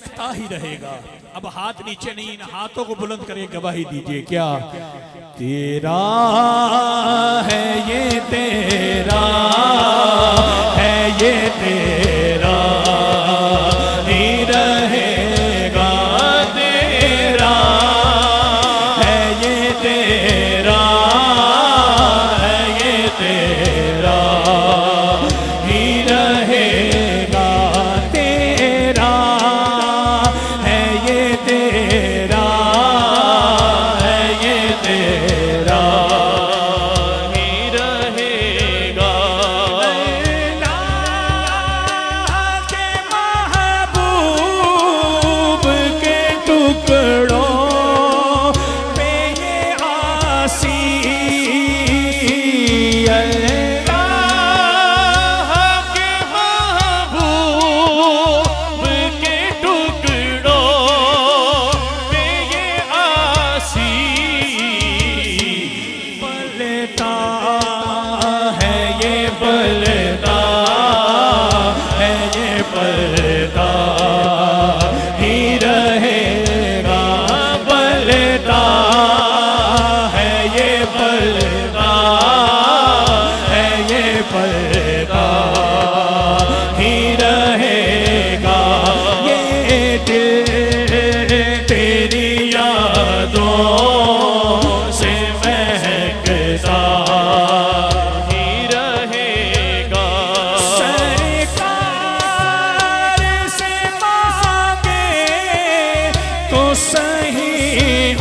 महकता ही रहेगा। अब हाथ नीचे नहीं, इन हाथों को बुलंद करके गवाही दीजिए। क्या तेरा है ये, तेरा है ये, तेरा ही रहेगा, तेरा है ये, तेरा है ये, तेरा ही रहेगा, तेरा है ये, तेरा है ये, तेरा ही रहेगा। अल्लाह के महबूब के टुकड़ों पे ये आसी, अल्लाह के महबूब के टुकड़ों पे ये आसी पलता है, ये पलता है, ये पलता ही रहेगा, पलता है, ये पलता है, ये पलता ही रहेगा। ये दिल तेरी यादों से महकता ही रहेगा। सरकार से मांगे तो सही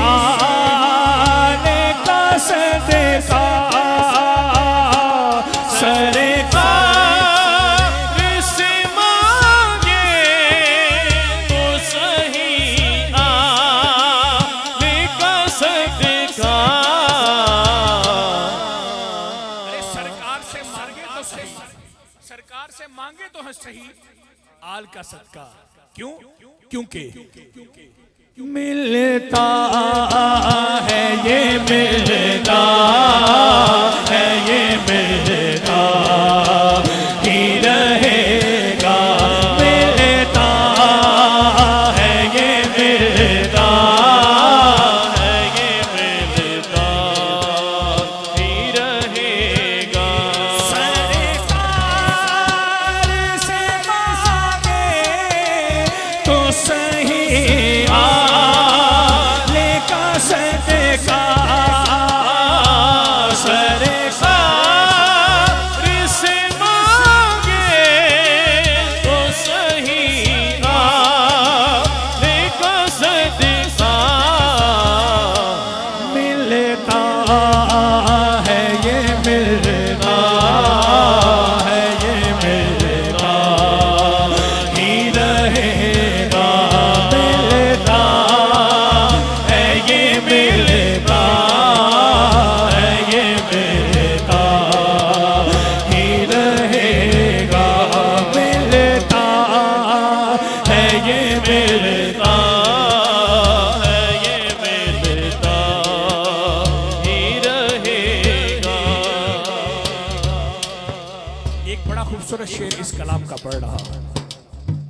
आने का सदका, सरकार से मांगे तो सही आने का सदका। अरे सरकार से मांगे तो सही, सरकार से मांगे तो है सही आल का सदका। क्यों? क्योंकि मिलता है, ये मिलता है, ये मिलता ही रहेगा, मिलता है, ये मिलता है, ये मिलता ही रहेगा। सरकार से मांगे तो सही आले का सदका, सरकार से मांगे तो सही आले का सदका। मिलता है, ये मिलता है, ये मिलता ही रहेगा, मिलता है, ये मिलता है, ये मिलता ही रहेगा, मिलता है, ये मिलता है, ये मिलता ही रहेगा। एक बड़ा खूबसूरत शेर इस कलाम का पढ़ रहा हूं।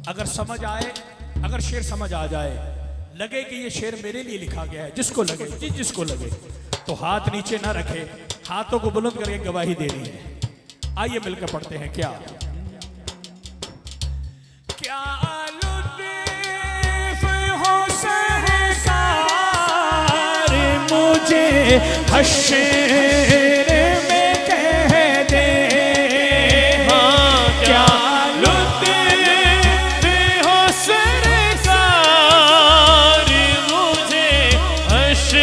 अगर समझ आए, अगर शेर समझ आ जाए, लगे कि ये शेर मेरे लिए लिखा गया है, जिसको लगे, जिसको लगे तो हाथ नीचे ना रखे, हाथों को बुलंद करके गवाही देनी है। आइए मिलकर पढ़ते हैं। क्या क्या लुत्फ हो सरकार, मुझे हश्र में कह दे, हाँ क्या लुत्फ हो सरकार, मुझे हश्र